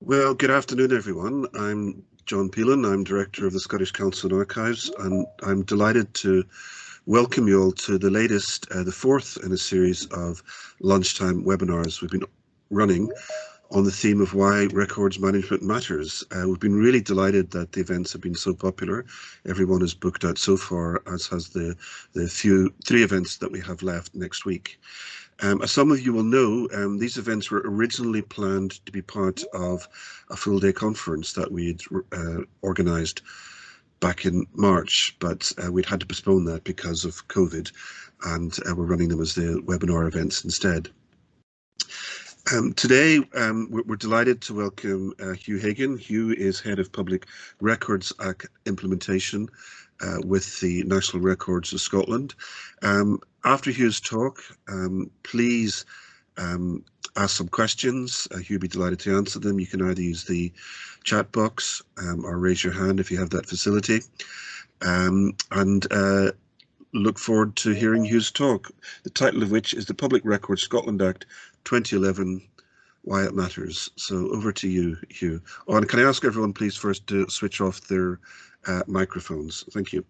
Well, good afternoon, everyone. I'm John Peelan. I'm Director of the Scottish Council on Archives, and I'm delighted to welcome you all to the latest, the fourth in a series of lunchtime webinars we've been running on the theme of why records management matters. We've been really delighted that the events have been so popular. Everyone has booked out so far, as has the three events that we have left next week. As some of you will know, these events were originally planned to be part of a full-day conference that we'd organised back in March, but we'd had to postpone that because of COVID, and we're running them as the webinar events instead. Today, we're delighted to welcome Hugh Hagan. Hugh is Head of Public Records Act Implementation with the National Records of Scotland. After Hugh's talk, please ask some questions. Hugh will be delighted to answer them. You can either use the chat box or raise your hand if you have that facility. Look forward to hearing Hugh's talk, the title of which is the Public Records Scotland Act 2011, Why It Matters. So over to you, Hugh. Oh, and can I ask everyone please first to switch off their microphones? Thank you.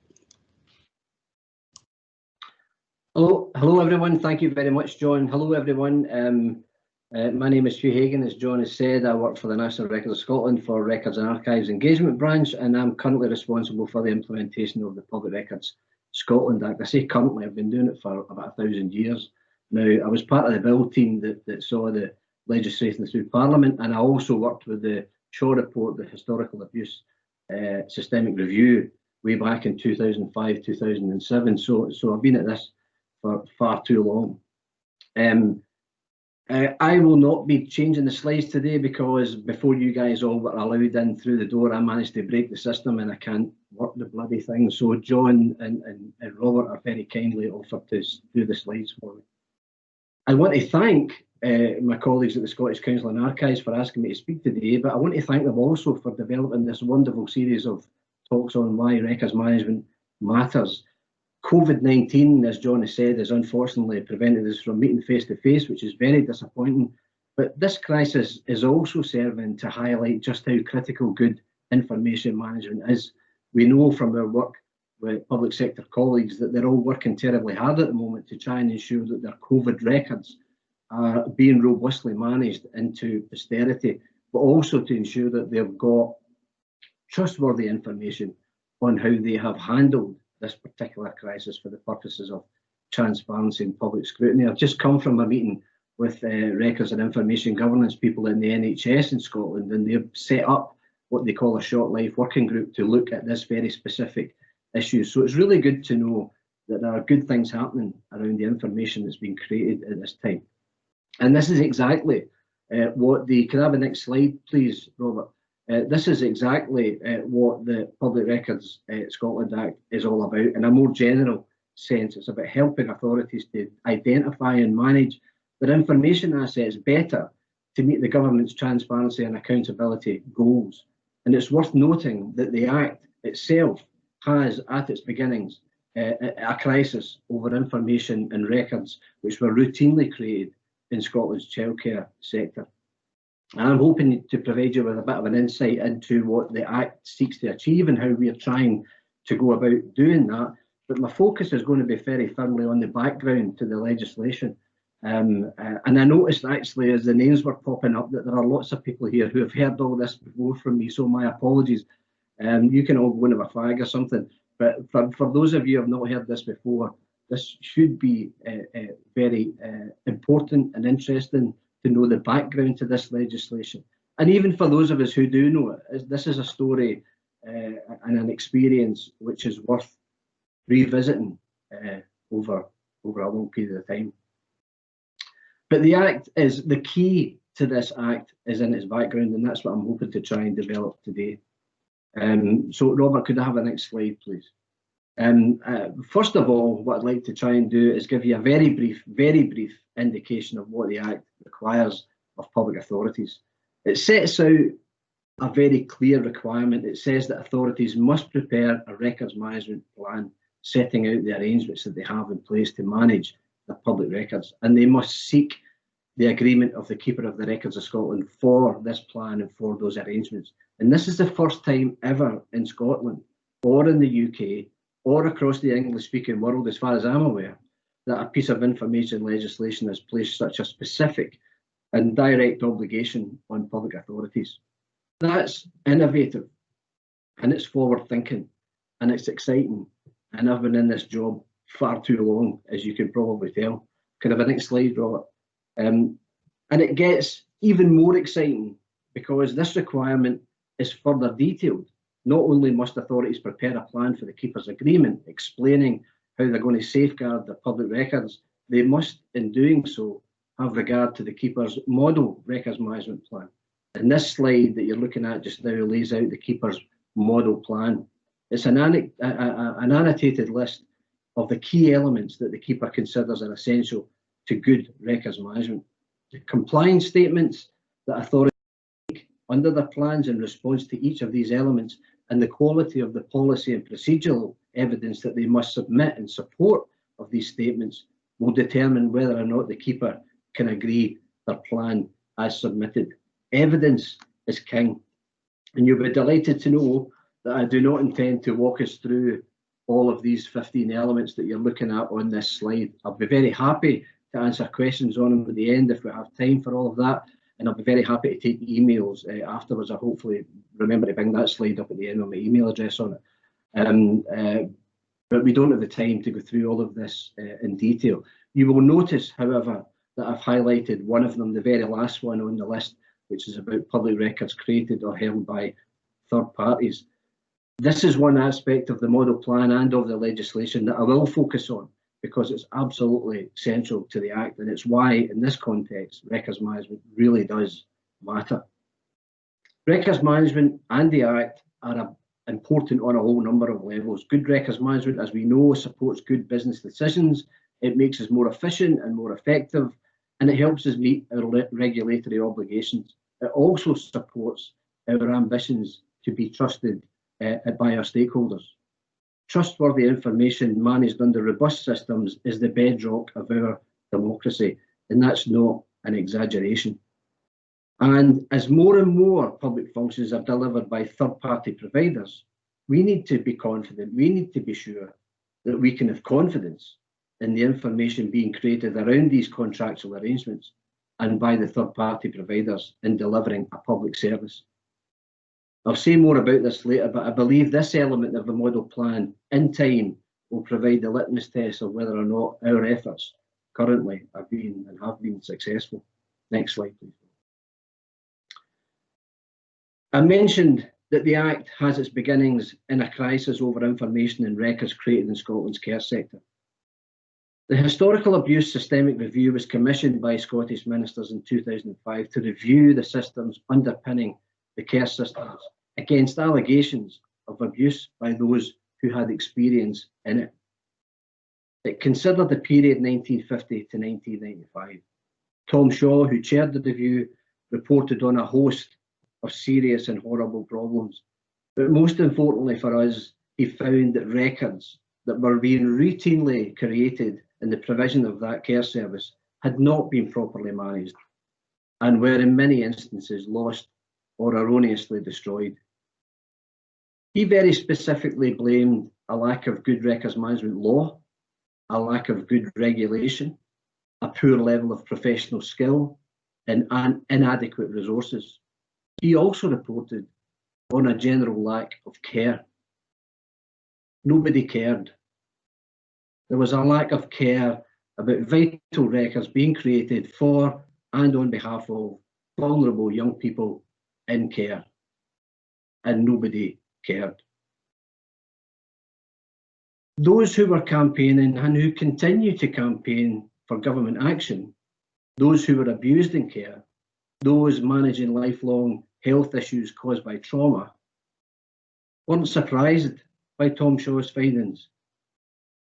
Hello everyone. Thank you very much, John. Hello everyone. My name is Hugh Hagan. As John has said, I work for the National Records of Scotland for Records and Archives Engagement Branch, and I'm currently responsible for the implementation of the Public Records Scotland Act. I say currently, I've been doing it for about 1,000 years now. I was part of the bill team that saw the legislation through Parliament, and I also worked with the Shaw Report, the Historical Abuse Systemic Review, way back in 2005, 2007. So I've been at this for far too long. I will not be changing the slides today because before you guys all were allowed in through the door, I managed to break the system and I can't work the bloody thing. So John and Robert are very kindly offered to do the slides for me. I want to thank my colleagues at the Scottish Council on Archives for asking me to speak today, but I want to thank them also for developing this wonderful series of talks on why records management matters. COVID-19, as John has said, has unfortunately prevented us from meeting face-to-face, which is very disappointing. But this crisis is also serving to highlight just how critical good information management is. We know from our work with public sector colleagues that they're all working terribly hard at the moment to try and ensure that their COVID records are being robustly managed into posterity, but also to ensure that they've got trustworthy information on how they have handled this particular crisis for the purposes of transparency and public scrutiny. I've just come from a meeting with records and information governance people in the NHS in Scotland, and they've set up what they call a short life working group to look at this very specific issue. So it's really good to know that there are good things happening around the information that's been created at this time. And this is exactly what the, can I have the next slide, please, Robert? This is exactly what the Public Records Scotland Act is all about. In a more general sense, it's about helping authorities to identify and manage their information assets better to meet the government's transparency and accountability goals. And it's worth noting that the Act itself has at its beginnings a crisis over information and records which were routinely created in Scotland's childcare sector. And I'm hoping to provide you with a bit of an insight into what the Act seeks to achieve and how we are trying to go about doing that. But my focus is going to be very firmly on the background to the legislation. And I noticed actually as the names were popping up that there are lots of people here who have heard all this before from me, so my apologies. You can all go and have a fag or something. But for those of you who have not heard this before, this should be very important and interesting to know the background to this legislation. And even for those of us who do know it, this is a story and an experience which is worth revisiting over a long period of time. But the Act is, the key to this Act is in its background, and that's what I'm hoping to try and develop today. So Robert, could I have a next slide, please? First of all, what I'd like to try and do is give you a very brief indication of what the Act requires of public authorities. It sets out a very clear requirement. It says that authorities must prepare a records management plan setting out the arrangements that they have in place to manage their public records, and they must seek the agreement of the Keeper of the Records of Scotland for this plan and for those arrangements. And this is the first time ever in Scotland or in the UK or across the English-speaking world, as far as I'm aware, that a piece of information legislation has placed such a specific and direct obligation on public authorities. That's innovative, and it's forward-thinking, and it's exciting. And I've been in this job far too long, as you can probably tell. Could have a next slide, Robert? And it gets even more exciting because this requirement is further detailed. Not only must authorities prepare a plan for the Keeper's Agreement, explaining how they're going to safeguard the public records, they must, in doing so, have regard to the Keeper's model records management plan. And this slide that you're looking at just now lays out the Keeper's model plan. It's an annotated list of the key elements that the Keeper considers are essential to good records management. The compliance statements that authorities make under their plans in response to each of these elements, and the quality of the policy and procedural evidence that they must submit in support of these statements will determine whether or not the Keeper can agree their plan as submitted. Evidence is king, and you'll be delighted to know that I do not intend to walk us through all of these 15 elements that you're looking at on this slide. I'll be very happy to answer questions on them at the end if we have time for all of that, and I'll be very happy to take emails afterwards. I hopefully remember to bring that slide up at the end with my email address on it. But we don't have the time to go through all of this in detail. You will notice, however, that I've highlighted one of them, the very last one on the list, which is about public records created or held by third parties. This is one aspect of the model plan and of the legislation that I will focus on because it's absolutely central to the Act, and it's why, in this context, records management really does matter. Records management and the Act are important on a whole number of levels. Good records management, as we know, supports good business decisions. It makes us more efficient and more effective, and it helps us meet our regulatory obligations. It also supports our ambitions to be trusted by our stakeholders. Trustworthy information managed under robust systems is the bedrock of our democracy, and that's not an exaggeration. And as more and more public functions are delivered by third-party providers, we need to be confident, we need to be sure that we can have confidence in the information being created around these contractual arrangements and by the third-party providers in delivering a public service. I'll say more about this later, but I believe this element of the model plan in time will provide the litmus test of whether or not our efforts currently have been successful. Next slide, please. I mentioned that the Act has its beginnings in a crisis over information and records created in Scotland's care sector. The Historical Abuse Systemic Review was commissioned by Scottish ministers in 2005 to review the systems underpinning the care systems against allegations of abuse by those who had experience in it. It considered the period 1950 to 1995. Tom Shaw, who chaired the review, reported on a host of serious and horrible problems. But most importantly for us, he found that records that were being routinely created in the provision of that care service had not been properly managed and were in many instances lost or erroneously destroyed. He very specifically blamed a lack of good records management law, a lack of good regulation, a poor level of professional skill, and inadequate resources. He also reported on a general lack of care. Nobody cared. There was a lack of care about vital records being created for and on behalf of vulnerable young people in care, and nobody cared. Those who were campaigning and who continue to campaign for government action, those who were abused in care, those managing lifelong health issues caused by trauma, weren't surprised by Tom Shaw's findings.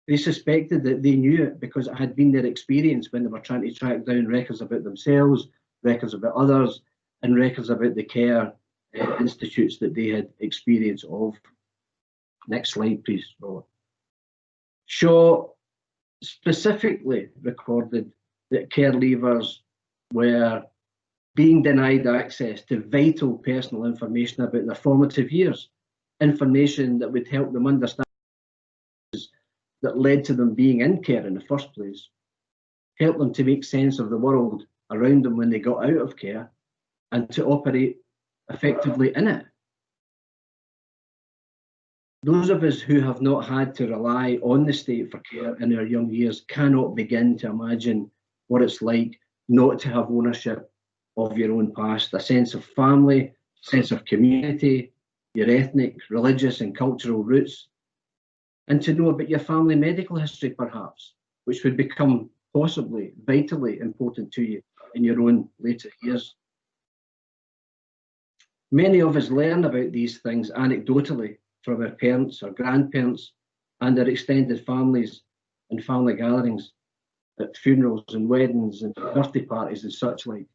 They suspected that they knew it because it had been their experience when they were trying to track down records about themselves, records about others, and records about the care institutes that they had experience of. Next slide, please, Robert. Shaw specifically recorded that care leavers were being denied access to vital personal information about their formative years, information that would help them understand that led to them being in care in the first place, help them to make sense of the world around them when they got out of care, and to operate effectively in it. Those of us who have not had to rely on the state for care in our young years cannot begin to imagine what it's like not to have ownership of your own past, a sense of family, sense of community, your ethnic, religious and cultural roots, and to know about your family medical history perhaps, which would become possibly vitally important to you in your own later years. Many of us learn about these things anecdotally from our parents or grandparents and their extended families and family gatherings at funerals and weddings and birthday parties and such like.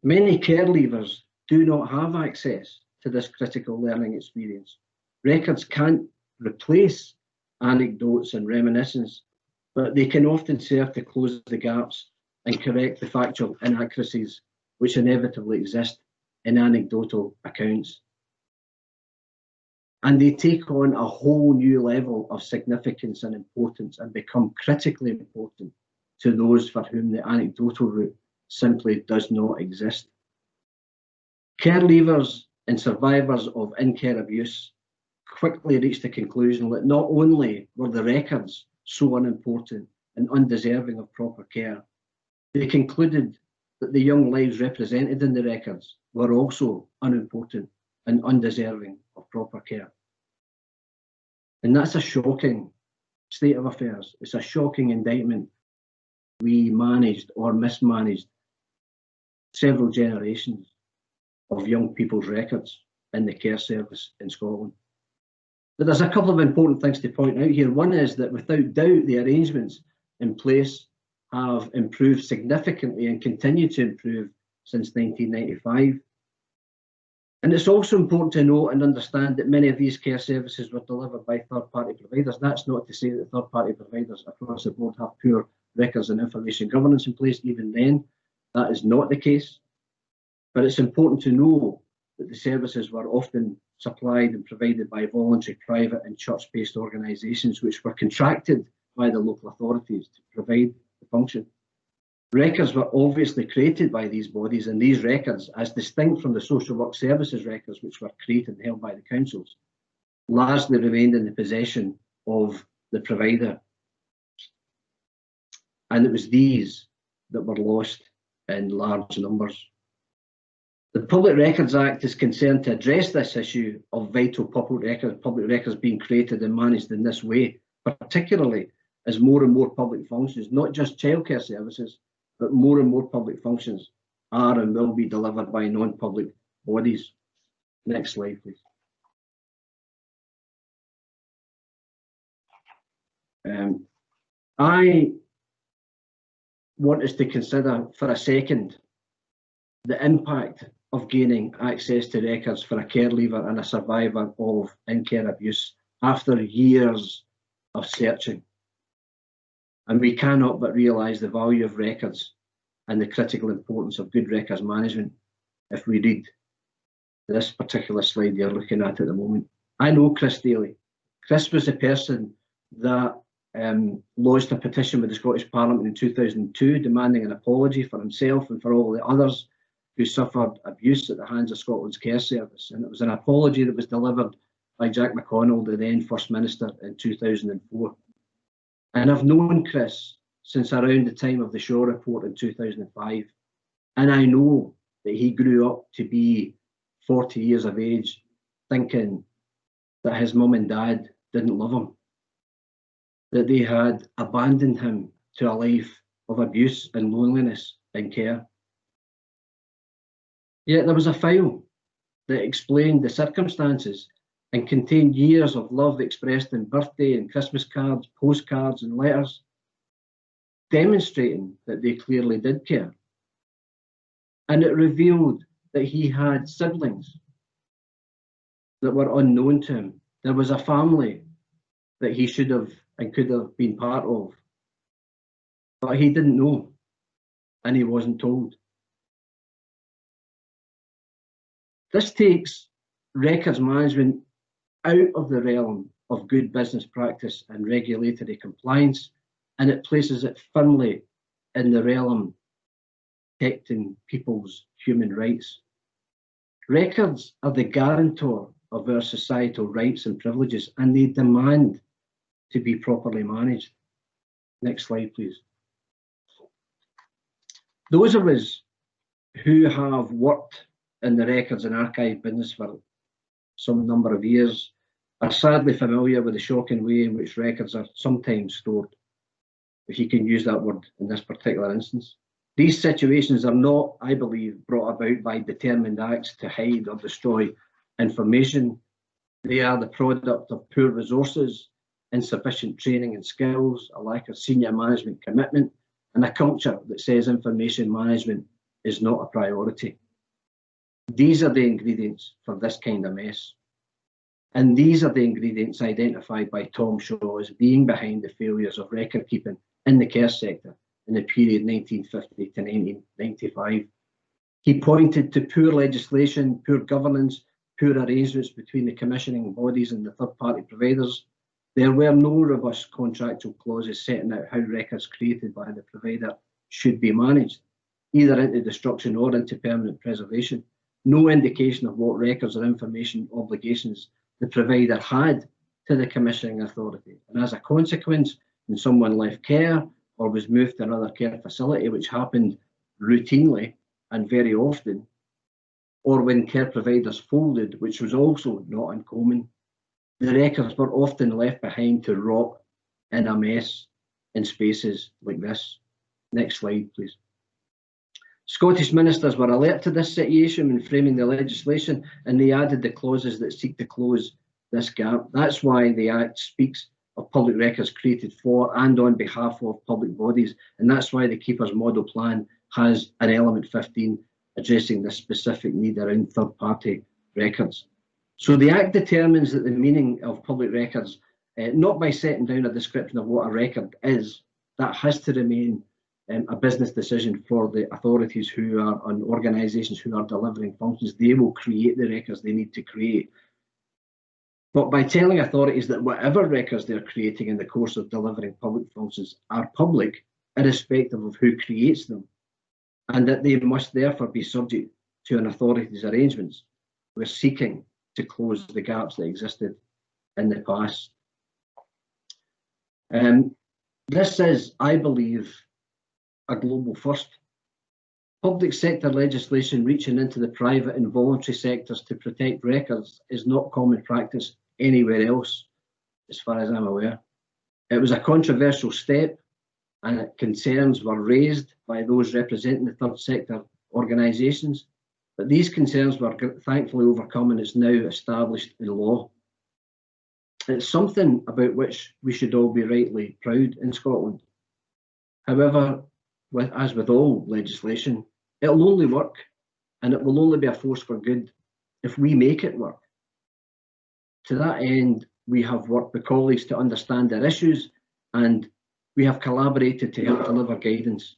Many care leavers do not have access to this critical learning experience. Records can't replace anecdotes and reminiscence, but they can often serve to close the gaps and correct the factual inaccuracies which inevitably exist in anecdotal accounts. And they take on a whole new level of significance and importance and become critically important to those for whom the anecdotal route simply does not exist. Care leavers and survivors of in-care abuse quickly reached the conclusion that not only were the records so unimportant and undeserving of proper care, they concluded that the young lives represented in the records were also unimportant and undeserving of proper care. And that's a shocking state of affairs. It's a shocking indictment. We managed or mismanaged several generations of young people's records in the care service in Scotland. But there's a couple of important things to point out here. One is that without doubt, the arrangements in place have improved significantly and continue to improve since 1995. And it's also important to note and understand that many of these care services were delivered by third-party providers. That's not to say that third-party providers across the board have poor records and information governance in place. Even then, that is not the case. But it's important to know that the services were often supplied and provided by voluntary, private and church-based organisations which were contracted by the local authorities to provide the function. Records were obviously created by these bodies, and these records, as distinct from the social work services records which were created and held by the councils, largely remained in the possession of the provider. And it was these that were lost in large numbers. The Public Records Act is concerned to address this issue of vital public records being created and managed in this way, particularly as more and more public functions, not just childcare services, but more and more public functions are and will be delivered by non-public bodies. Next slide, please. I want us to consider for a second the impact of gaining access to records for a care leaver and a survivor of in-care abuse after years of searching. And we cannot but realise the value of records and the critical importance of good records management if we read this particular slide you're looking at the moment. I know Chris Daly. Chris was the person that lodged a petition with the Scottish Parliament in 2002 demanding an apology for himself and for all the others who suffered abuse at the hands of Scotland's care service. And it was an apology that was delivered by Jack McConnell, the then First Minister, in 2004. And I've known Chris since around the time of the Shaw Report in 2005. And I know that he grew up to be 40 years of age, thinking that his mum and dad didn't love him, that they had abandoned him to a life of abuse and loneliness in care. Yet there was a file that explained the circumstances and contained years of love expressed in birthday and Christmas cards, postcards and letters, demonstrating that they clearly did care. And it revealed that he had siblings that were unknown to him. There was a family that he should have and could have been part of, but he didn't know. and he wasn't told. This takes records management out of the realm of good business practice and regulatory compliance, and it places it firmly in the realm of protecting people's human rights. Records are the guarantor of our societal rights and privileges, and they demand to be properly managed. Next slide, please. Those of us who have worked in the records and archive business for some number of years are sadly familiar with the shocking way in which records are sometimes stored, if you can use that word in this particular instance. These situations are not, I believe, brought about by determined acts to hide or destroy information. They are the product of poor resources, insufficient training and skills, a lack of senior management commitment, and a culture that says information management is not a priority. These are the ingredients for this kind of mess. And these are the ingredients identified by Tom Shaw as being behind the failures of record keeping in the care sector in the period 1950 to 1995. He pointed to poor legislation, poor governance, poor arrangements between the commissioning bodies and the third-party providers. There were no robust contractual clauses setting out how records created by the provider should be managed, either into destruction or into permanent preservation. No indication of what records or information obligations the provider had to the commissioning authority. And as a consequence, when someone left care or was moved to another care facility, which happened routinely and very often, or when care providers folded, which was also not uncommon, the records were often left behind to rot in a mess in spaces like this. Next slide, please. Scottish ministers were alert to this situation when framing the legislation, and they added the clauses that seek to close this gap. That's why the Act speaks of public records created for and on behalf of public bodies, and that's why the Keeper's Model Plan has an element 15 addressing this specific need around third-party records. So the Act determines that the meaning of public records, not by setting down a description of what a record is, that has to remain a business decision for the authorities who are on organisations who are delivering functions. They will create the records they need to create. But by telling authorities that whatever records they're creating in the course of delivering public functions are public, irrespective of who creates them, and that they must therefore be subject to an authority's arrangements, we're seeking to close the gaps that existed in the past. This is, I believe, a global first. Public sector legislation reaching into the private and voluntary sectors to protect records is not common practice anywhere else, as far as I'm aware. It was a controversial step, and concerns were raised by those representing the third sector organisations, but these concerns were thankfully overcome and it's now established in law. It's something about which we should all be rightly proud in Scotland. However, as with all legislation, it'll only work, and it will only be a force for good if we make it work. To that end, we have worked with colleagues to understand their issues, and we have collaborated to help deliver guidance.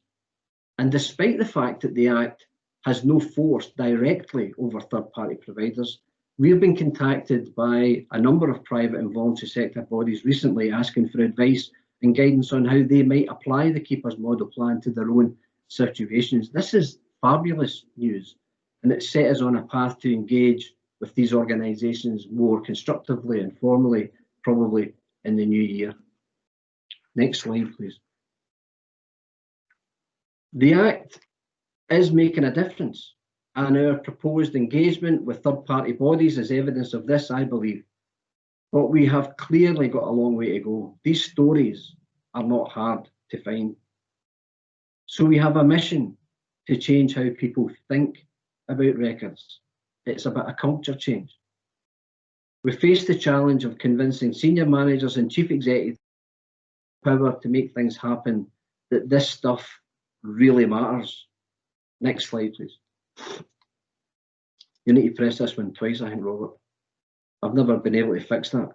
And despite the fact that the Act has no force directly over third-party providers, we have been contacted by a number of private and voluntary sector bodies recently asking for advice and guidance on how they might apply the Keeper's Model Plan to their own situations. This is fabulous news, and it set us on a path to engage with these organisations more constructively and formally, probably in the new year. Next slide, please. The Act is making a difference, and our proposed engagement with third-party bodies is evidence of this, I believe. But we have clearly got a long way to go. These stories are not hard to find. So we have a mission to change how people think about records. It's about a culture change. We face the challenge of convincing senior managers and chief executives power to make things happen, that this stuff really matters. Next slide, please. You need to press this one twice, I think, Robert. I've never been able to fix that.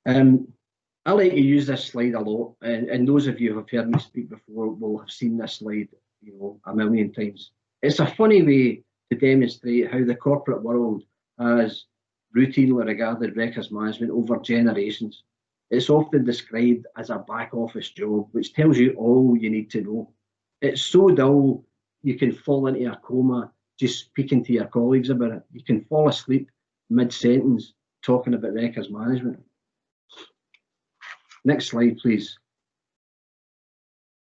I like to use this slide a lot, and those of you who have heard me speak before will have seen this slide a million times. It's a funny way to demonstrate how the corporate world has routinely regarded records management over generations. It's often described as a back office job, which tells you all you need to know. It's so dull, you can fall into a coma just speaking to your colleagues about it. You can fall asleep mid-sentence talking about records management. Next slide, please.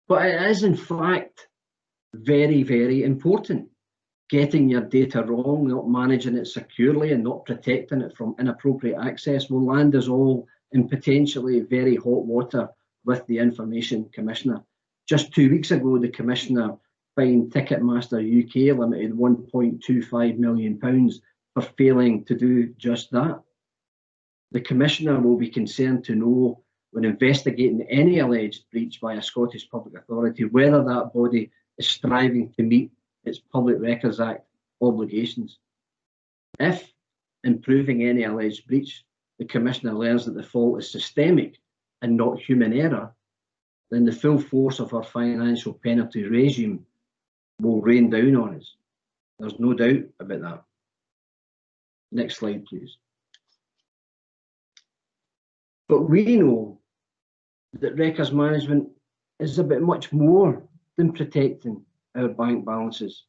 But it is, in fact, very, very important. Getting your data wrong, not managing it securely and not protecting it from inappropriate access will land us all in potentially very hot water with the Information Commissioner. Just 2 weeks ago, the Commissioner fined Ticketmaster UK Limited £1.25 million for failing to do just that. The Commissioner will be concerned to know, when investigating any alleged breach by a Scottish public authority, whether that body is striving to meet its Public Records Act obligations. If, in proving any alleged breach, the Commissioner learns that the fault is systemic and not human error, then the full force of our financial penalty regime will rain down on us. There's no doubt about that. Next slide, please. But we know that records management is about much more than protecting our bank balances.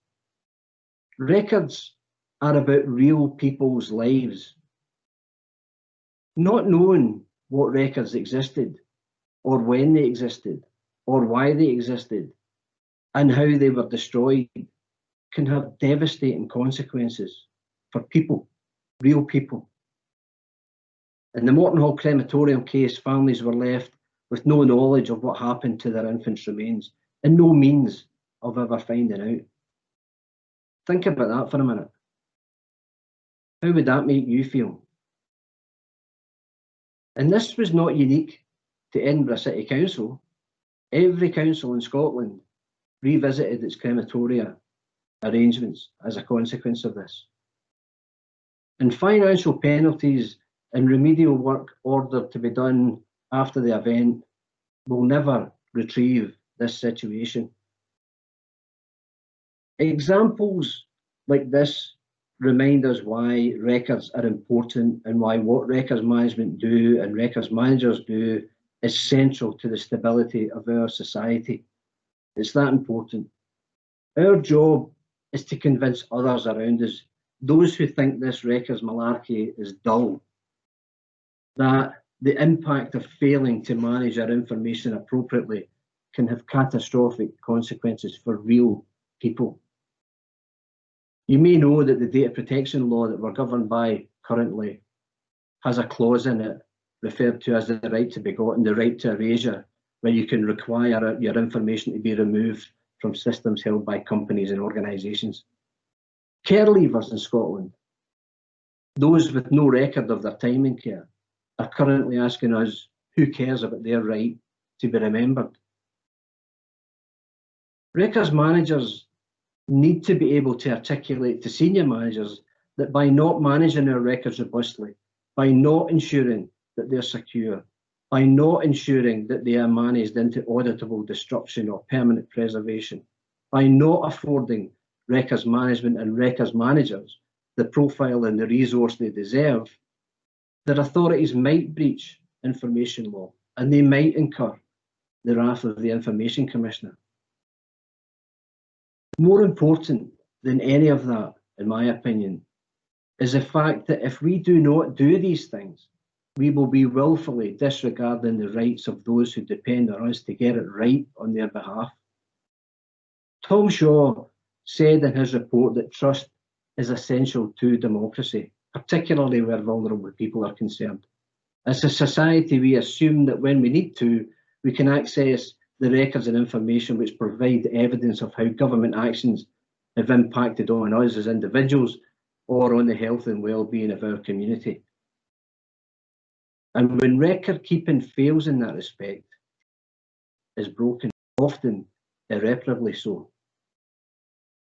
Records are about real people's lives. Not knowing what records existed, or when they existed, or why they existed, and how they were destroyed can have devastating consequences for people, real people. In the Morton Hall crematorium case, families were left with no knowledge of what happened to their infant's remains and no means of ever finding out. Think about that for a minute. How would that make you feel? And this was not unique to Edinburgh City Council. Every council in Scotland revisited its crematoria arrangements as a consequence of this. And financial penalties and remedial work ordered to be done after the event will never retrieve this situation. Examples like this remind us why records are important and why what records management do and records managers do is central to the stability of our society. It's that important. Our job is to convince others around us, those who think this records malarkey is dull, that the impact of failing to manage our information appropriately can have catastrophic consequences for real people. You may know that the data protection law that we're governed by currently has a clause in it referred to as the right to be begotten, the right to erasure, where you can require your information to be removed from systems held by companies and organisations. Care leavers in Scotland, those with no record of their time in care, are currently asking us who cares about their right to be remembered. Records managers need to be able to articulate to senior managers that by not managing our records robustly, by not ensuring that they're secure, by not ensuring that they are managed into auditable destruction or permanent preservation, by not affording records management and records managers the profile and the resource they deserve, their authorities might breach information law and they might incur the wrath of the Information Commissioner. More important than any of that, in my opinion, is the fact that if we do not do these things, we will be willfully disregarding the rights of those who depend on us to get it right on their behalf. Tom Shaw said in his report that trust is essential to democracy, particularly where vulnerable people are concerned. As a society, we assume that when we need to, we can access the records and information which provide evidence of how government actions have impacted on us as individuals or on the health and well-being of our community. And when record keeping fails in that respect, is broken, often irreparably so.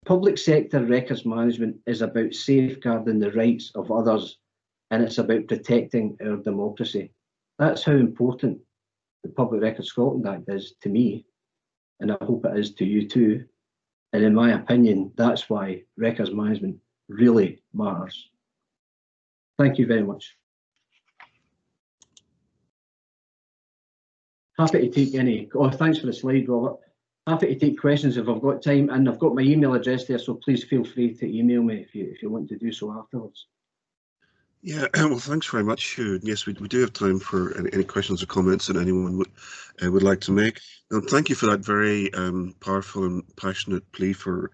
Public sector records management is about safeguarding the rights of others, and it's about protecting our democracy. That's how important the Public Records Scotland Act is to me, and I hope it is to you too. And in my opinion, that's why records management really matters. Thank you very much. Happy to take any, thanks for the slide, Robert. Happy to take questions if I've got time, and I've got my email address there, so please feel free to email me if you want to do so afterwards. Yeah, well, thanks very much, Hugh. Yes, we do have time for any questions or comments that anyone would like to make. And thank you for that very powerful and passionate plea for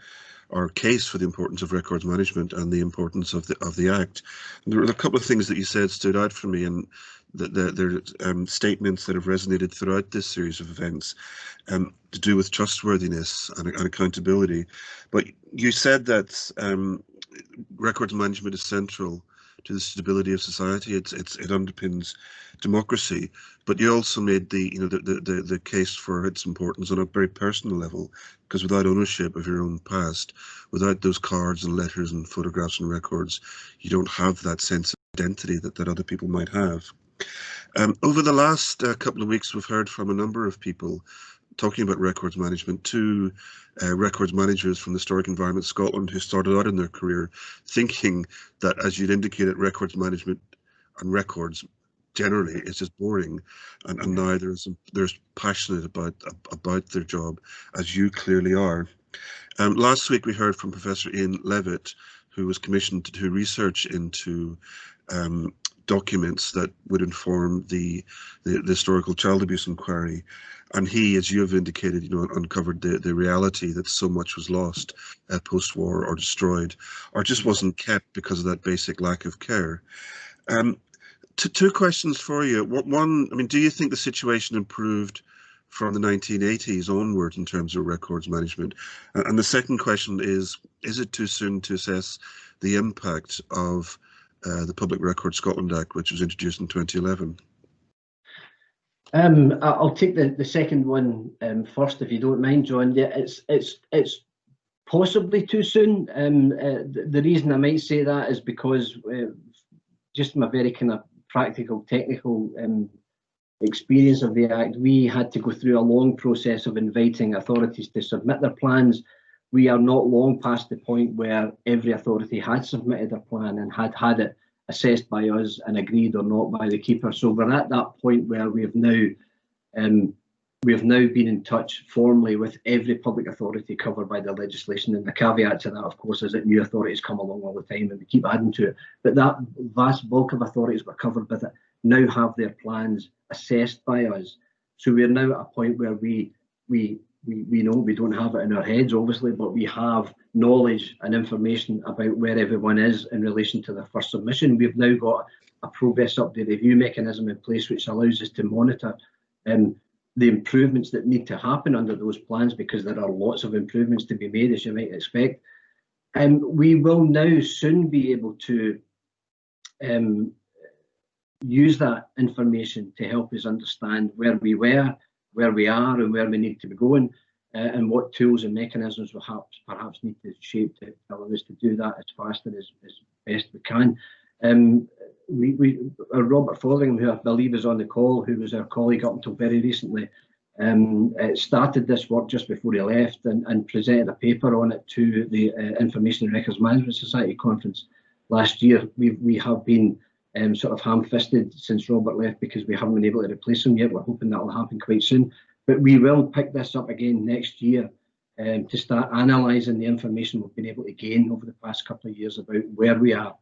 our case for the importance of records management and the importance of the Act. And there were a couple of things that you said stood out for me, and there are statements that have resonated throughout this series of events to do with trustworthiness and accountability. But you said that records management is central to the stability of society. It underpins democracy, but you also made the case for its importance on a very personal level, because without ownership of your own past, without those cards and letters and photographs and records, you don't have that sense of identity that other people might have. Over the last couple of weeks, we've heard from a number of people talking about records management, two records managers from the Historic Environment Scotland who started out in their career thinking that, as you'd indicated, records management and records generally is just boring, and now there's passionate about their job, as you clearly are. Last week we heard from Professor Ian Levitt, who was commissioned to do research into documents that would inform the historical child abuse inquiry, and he, as you have indicated, uncovered the reality that so much was lost post-war, or destroyed, or just wasn't kept because of that basic lack of care. Two questions for you. One, I mean, do you think the situation improved from the 1980s onwards in terms of records management? And the second question is it too soon to assess the impact of the Public Records Scotland Act, which was introduced in 2011? I'll take the second one first, if you don't mind, John. Yeah, it's possibly too soon. The reason I might say that is because just my very kind of practical, technical experience of the Act, we had to go through a long process of inviting authorities to submit their plans. We are not long past the point where every authority had submitted a plan and had it assessed by us and agreed or not by the keeper. So we're at that point where we have now been in touch formally with every public authority covered by the legislation. And the caveat to that, of course, is that new authorities come along all the time and we keep adding to it. But that vast bulk of authorities were covered with it now have their plans assessed by us. So we're now at a point where we know we don't have it in our heads, obviously, but we have knowledge and information about where everyone is in relation to their first submission. We've now got a progress update review mechanism in place, which allows us to monitor the improvements that need to happen under those plans, because there are lots of improvements to be made, as you might expect. We will now soon be able to use that information to help us understand where we were, where we are, and where we need to be going, and what tools and mechanisms we perhaps need to shape to allow us to do that as fast and as best we can. Robert Fotheringham, who I believe is on the call, who was our colleague up until very recently, started this work just before he left and presented a paper on it to the Information and Records Management Society conference last year. We have been sort of ham-fisted since Robert left because we haven't been able to replace him yet. We're hoping that will happen quite soon. But we will pick this up again next year to start analysing the information we've been able to gain over the past couple of years about where we are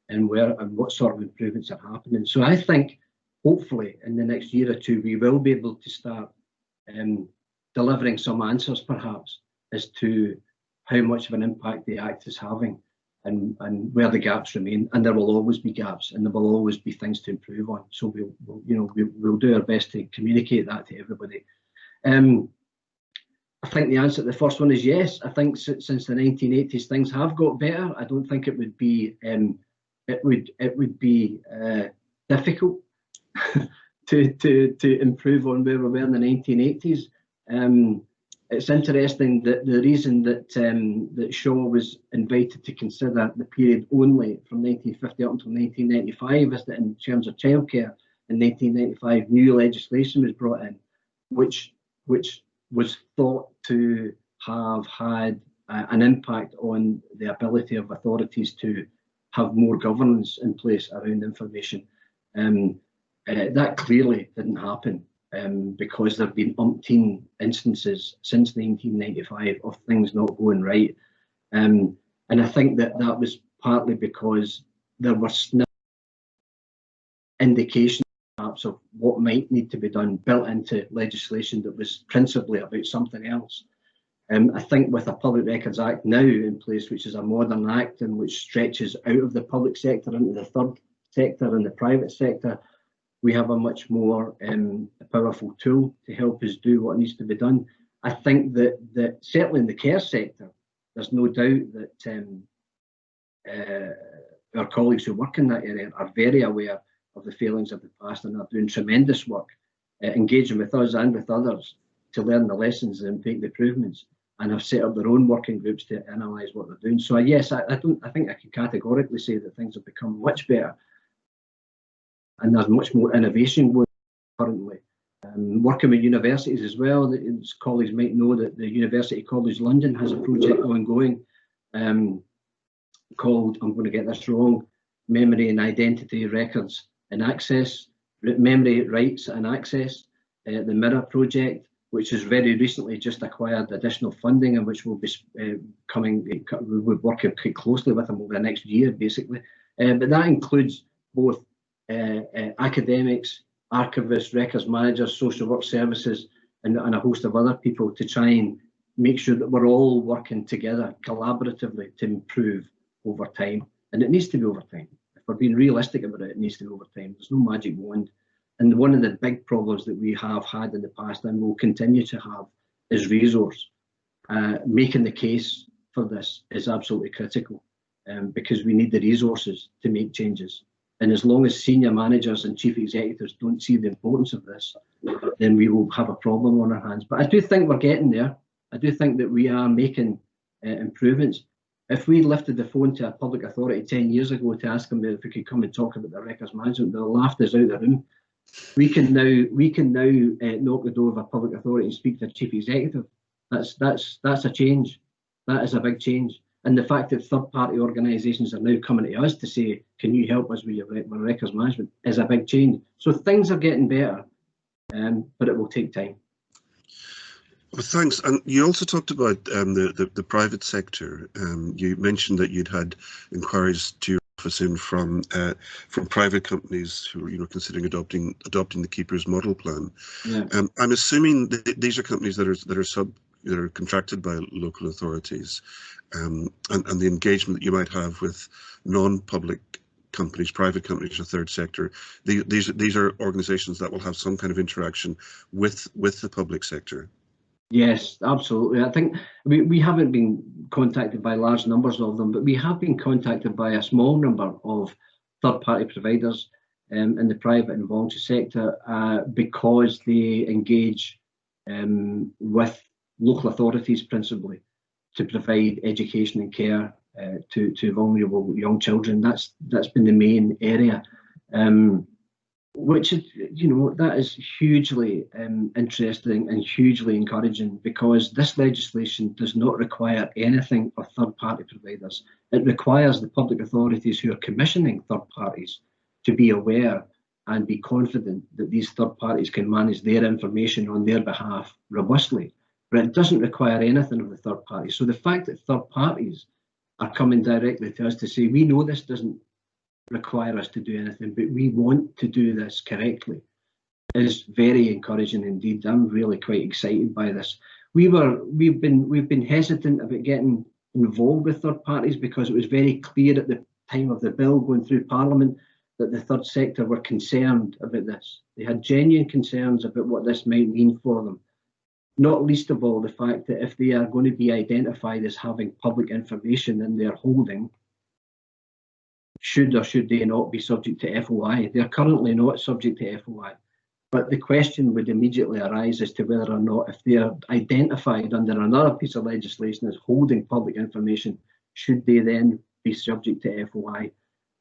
and what sort of improvements are happening. So I think hopefully in the next year or two we will be able to start delivering some answers perhaps as to how much of an impact the Act is having and where the gaps remain. And there will always be gaps and there will always be things to improve on. So we'll do our best to communicate that to everybody. I think the answer to the first one is yes. I think since the 1980s things have got better. I don't think it would be difficult to improve on where we were in the 1980s. It's interesting that the reason that Shaw was invited to consider the period only from 1950 up until 1995 is that in terms of childcare in 1995 new legislation was brought in, which was thought to have had an impact on the ability of authorities to have more governance in place around information. That clearly didn't happen because there have been umpteen instances since 1995 of things not going right. And I think that was partly because there were indications perhaps of what might need to be done built into legislation that was principally about something else. I think with a Public Records Act now in place, which is a modern act and which stretches out of the public sector into the third sector and the private sector, we have a much more powerful tool to help us do what needs to be done. I think that certainly in the care sector, there's no doubt that our colleagues who work in that area are very aware of the failings of the past and are doing tremendous work, engaging with us and with others to learn the lessons and make the improvements, and have set up their own working groups to analyse what they're doing. So yes, I think I can categorically say that things have become much better, and there's much more innovation going on currently. Working with universities as well, as colleagues might know that the University College London has a project ongoing called, I'm going to get this wrong, Memory and Identity Records and Access, Memory Rights and Access, the MIRROR project, which has very recently just acquired additional funding and which will be we're working quite closely with them over the next year, basically. But that includes both academics, archivists, records managers, social work services, and a host of other people to try and make sure that we're all working together collaboratively to improve over time. And it needs to be over time. If we're being realistic about it, it needs to be over time. There's no magic wand. And one of the big problems that we have had in the past and will continue to have is resource. Making the case for this is absolutely critical because we need the resources to make changes. And as long as senior managers and chief executives don't see the importance of this, then we will have a problem on our hands. But I do think we're getting there. I do think that we are making improvements. If we lifted the phone to a public authority 10 years ago to ask them if we could come and talk about their records management, they'll laugh us out of the room. We can now knock the door of a public authority and speak to a chief executive. That's a change. That is a big change. And the fact that third-party organisations are now coming to us to say, "Can you help us with your records management?" is a big change. So things are getting better, but it will take time. Well, thanks. And you also talked about the private sector. You mentioned that you'd had inquiries to your office in from private companies who are considering adopting the Keepers model plan. Yeah. I'm assuming that these are companies that are contracted by local authorities, and the engagement that you might have with non-public companies, private companies, or third sector. These are organisations that will have some kind of interaction with the public sector. Yes, absolutely. I think we haven't been contacted by large numbers of them, but we have been contacted by a small number of third-party providers in the private and voluntary sector because they engage with local authorities principally to provide education and care to vulnerable young children. That's been the main area. Which is, that is hugely interesting and hugely encouraging, because this legislation does not require anything for third-party providers. It requires the public authorities who are commissioning third parties to be aware and be confident that these third parties can manage their information on their behalf robustly. But it doesn't require anything of the third parties. So the fact that third parties are coming directly to us to say, we know this doesn't require us to do anything, but we want to do this correctly, is very encouraging indeed. I'm really quite excited by this. We've been hesitant about getting involved with third parties because it was very clear at the time of the bill going through Parliament that the third sector were concerned about this. They had genuine concerns about what this might mean for them. Not least of all the fact that if they are going to be identified as having public information in their holding, should or should they not be subject to FOI? They are currently not subject to FOI. But the question would immediately arise as to whether or not, if they are identified under another piece of legislation as holding public information, should they then be subject to FOI?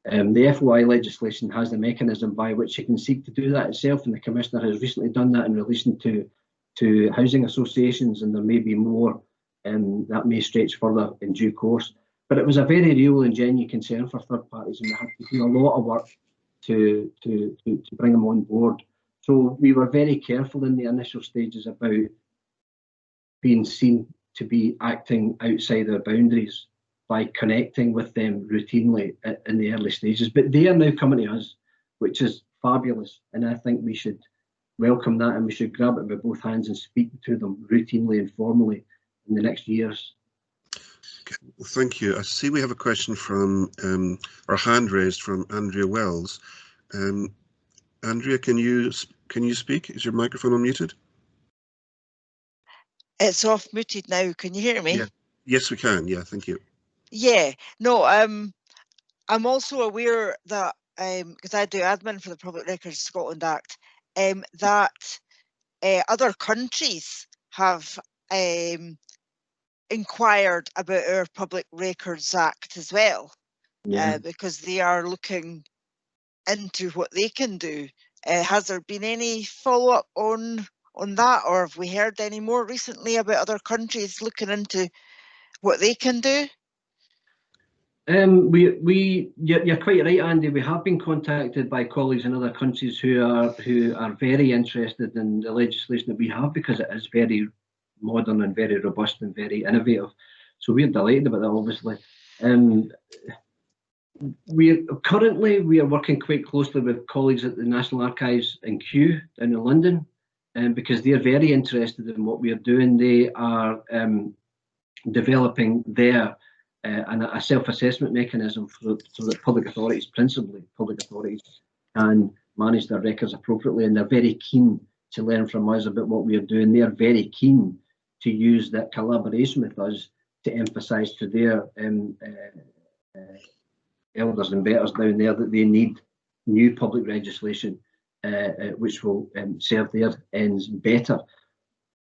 The FOI legislation has a mechanism by which it can seek to do that itself, and the Commissioner has recently done that in relation to housing associations, and there may be more that may stretch further in due course. But it was a very real and genuine concern for third parties, and we had to do a lot of work to bring them on board. So we were very careful in the initial stages about being seen to be acting outside our boundaries by connecting with them routinely in the early stages. But they are now coming to us, which is fabulous. And I think we should welcome that, and we should grab it with both hands and speak to them routinely and formally in the next years. Okay. Well, thank you. I see we have a question from, or hand raised from Andrea Wells. Andrea, can you speak? Is your microphone unmuted? It's off muted now. Can you hear me? Yeah. Yes, we can. Yeah, thank you. Yeah. No, I'm also aware that because I do admin for the Public Records Scotland Act, that other countries have inquired about our Public Records Act as well, because they are looking into what they can do. Has there been any follow-up on that, or have we heard any more recently about other countries looking into what they can do? You're quite right, Andy. We have been contacted by colleagues in other countries who are very interested in the legislation that we have, because it is very modern and very robust and very innovative. So we're delighted about that, obviously. We are working quite closely with colleagues at the National Archives in Kew down in London, because they're very interested in what we are doing. They are developing there a self-assessment mechanism so that public authorities, principally public authorities, can manage their records appropriately, and they're very keen to learn from us about what we are doing. They are very keen to use that collaboration with us to emphasise to their elders and betters down there that they need new public legislation which will serve their ends better.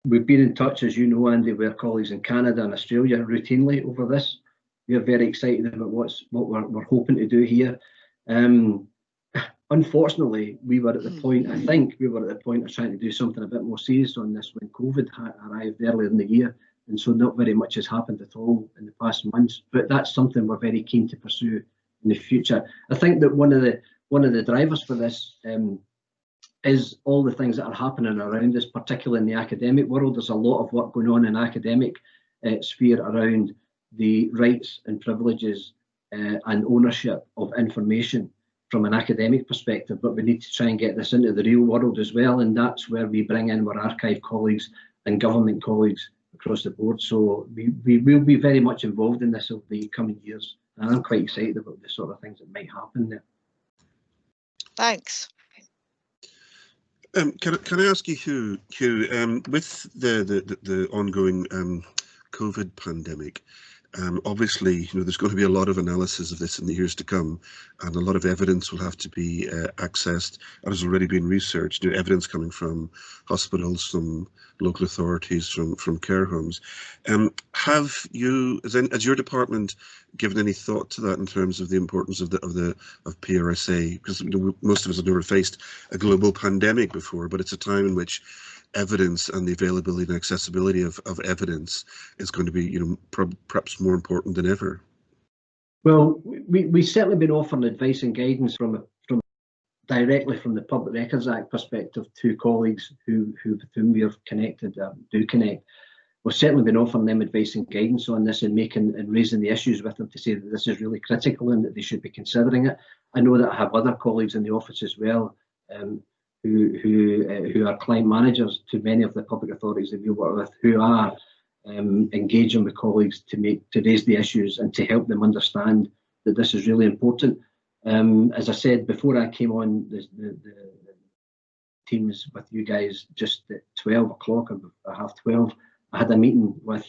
We've been in touch, as you know, Andy, with our colleagues in Canada and Australia routinely over this. We are very excited about what we're hoping to do here. Unfortunately, we were at the point, I think, of trying to do something a bit more serious on this when COVID arrived earlier in the year, and so not very much has happened at all in the past months. But that's something we're very keen to pursue in the future. I think that one of the drivers for this is all the things that are happening around us, particularly in the academic world. There's a lot of work going on in academic sphere around the rights and privileges and ownership of information from an academic perspective, but we need to try and get this into the real world as well, and that's where we bring in our archive colleagues and government colleagues across the board. So we will be very much involved in this over the coming years, and I'm quite excited about the sort of things that might happen there. Thanks. Can I ask you, Hugh, with the ongoing COVID pandemic, obviously, there's going to be a lot of analysis of this in the years to come, and a lot of evidence will have to be accessed and has already been researched. Evidence coming from hospitals, from local authorities, from care homes. Have you, as your department, given any thought to that in terms of the importance of PRSA? Because most of us have never faced a global pandemic before, but it's a time in which evidence and the availability and accessibility of evidence is going to be, perhaps more important than ever. Well, we've certainly been offering advice and guidance from directly from the Public Records Act perspective to colleagues with whom we have connected, do connect. We've certainly been offering them advice and guidance on this and raising the issues with them to say that this is really critical and that they should be considering it. I know that I have other colleagues in the office as well who are client managers to many of the public authorities that we work with, who are engaging with colleagues to raise the issues and to help them understand that this is really important. As I said before, I came on the Teams with you guys just at 12 o'clock or 12:30. I had a meeting with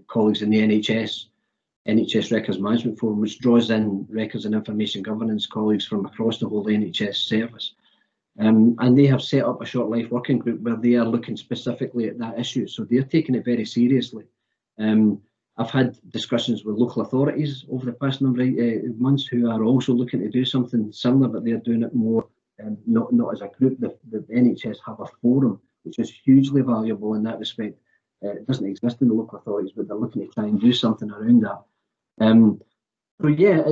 colleagues in the NHS Records Management Forum, which draws in records and information governance colleagues from across the whole NHS service. And they have set up a short life working group where they are looking specifically at that issue. So they're taking it very seriously. I've had discussions with local authorities over the past number of months who are also looking to do something similar, but they're doing it more, not as a group. The NHS have a forum, which is hugely valuable in that respect. It doesn't exist in the local authorities, but they're looking to try and do something around that. So yeah,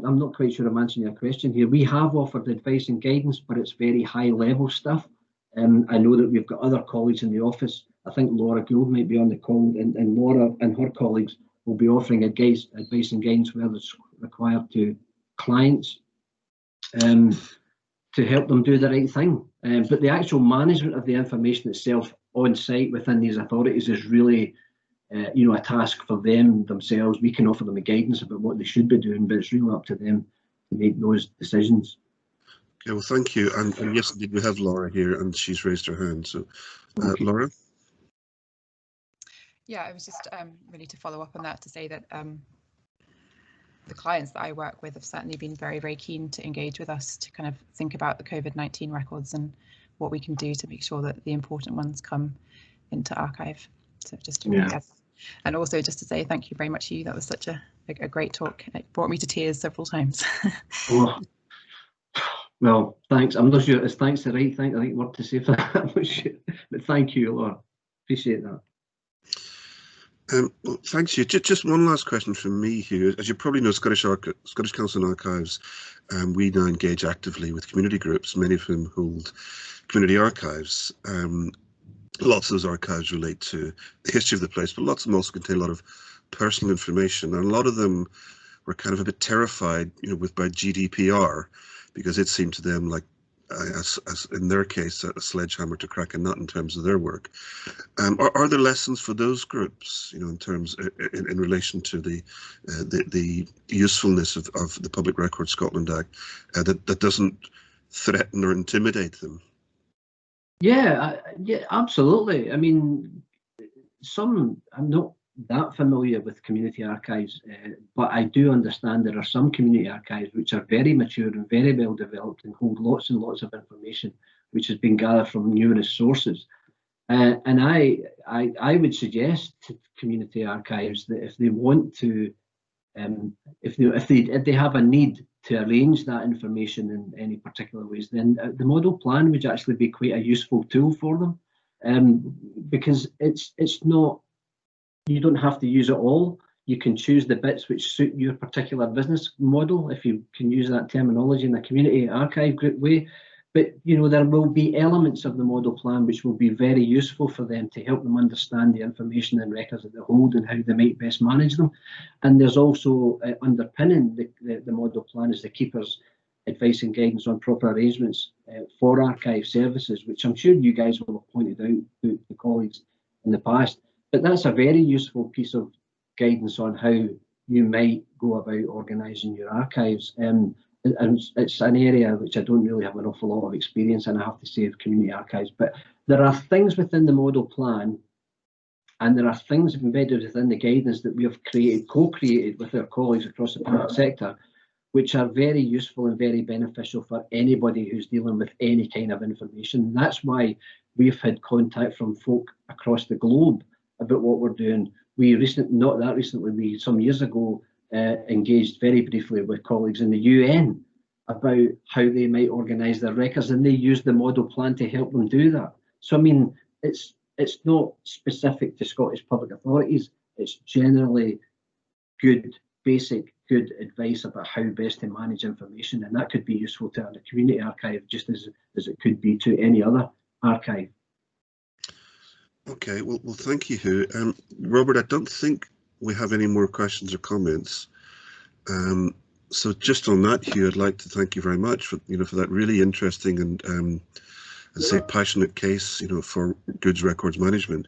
I'm not quite sure I'm answering your question here. We have offered advice and guidance, but it's very high level stuff. I know that we've got other colleagues in the office. I think Laura Gould might be on the call, and Laura and her colleagues will be offering advice and guidance where it's required to clients to help them do the right thing. But the actual management of the information itself on site within these authorities is really a task for them themselves. We can offer them a guidance about what they should be doing, but it's really up to them to make those decisions. Okay, well, thank you. And yes, indeed, we have Laura here, and she's raised her hand. So, Okay. Laura? Yeah, I was just really to follow up on that to say that the clients that I work with have certainly been very, very keen to engage with us to kind of think about the COVID-19 records and what we can do to make sure that the important ones come into archive. So just to really add. And also just to say thank you very much, Hugh. That was such a great talk. It brought me to tears several times. Oh, well, thanks. I'm not sure it's thanks the right thing. I think what to say for that. But thank you, Laura. Appreciate that. Well, thanks, Hugh. Just one last question from me, Hugh. As you probably know, Scottish Council and Archives, we now engage actively with community groups, many of whom hold community archives. Lots of those archives relate to the history of the place, but lots of them also contain a lot of personal information. And a lot of them were kind of a bit terrified, by GDPR, because it seemed to them like, as in their case, a sledgehammer to crack a nut in terms of their work. Are there lessons for those groups, in terms in relation to the usefulness of the Public Records Scotland Act that doesn't threaten or intimidate them? Yeah, absolutely. I mean, I'm not that familiar with community archives, but I do understand there are some community archives which are very mature and very well developed and hold lots and lots of information which has been gathered from numerous sources. And I would suggest to community archives that if they want to, if they have a need to arrange that information in any particular ways, then the model plan would actually be quite a useful tool for them, because it's not, you don't have to use it all. You can choose the bits which suit your particular business model, if you can use that terminology in a community archive group way. But there will be elements of the model plan which will be very useful for them to help them understand the information and records that they hold and how they might best manage them. And there's also underpinning the model plan is the Keeper's advice and guidance on proper arrangements for archive services, which I'm sure you guys will have pointed out to the colleagues in the past. But that's a very useful piece of guidance on how you might go about organising your archives. And it's an area which I don't really have an awful lot of experience in, I have to say, of community archives. But there are things within the model plan, and there are things embedded within the guidance that we have co-created with our colleagues across the public sector, which are very useful and very beneficial for anybody who's dealing with any kind of information. That's why we've had contact from folk across the globe about what we're doing. Some years ago, engaged very briefly with colleagues in the UN about how they might organise their records, and they use the model plan to help them do that. So I mean, it's not specific to Scottish public authorities. It's generally good advice about how best to manage information, and that could be useful to the community archive just as it could be to any other archive. Okay, well, thank you, Hugh. Robert, I don't think we have any more questions or comments. So just on that, Hugh, I'd like to thank you very much for for that really interesting and passionate case for goods records management.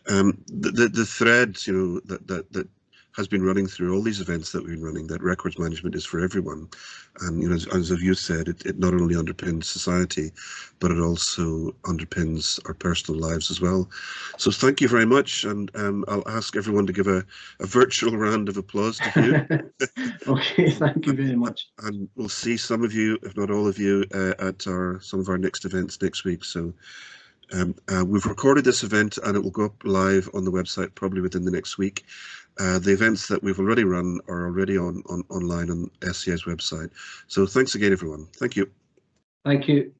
The threads that has been running through all these events that we've been running, that records management is for everyone. And as you said, it not only underpins society, but it also underpins our personal lives as well. So thank you very much, and I'll ask everyone to give a virtual round of applause to you. Okay, thank you very much. And we'll see some of you, if not all of you, at some of our next events next week. So we've recorded this event, and it will go up live on the website probably within the next week. The events that we've already run are already online on SCA's website. So thanks again, everyone. Thank you. Thank you.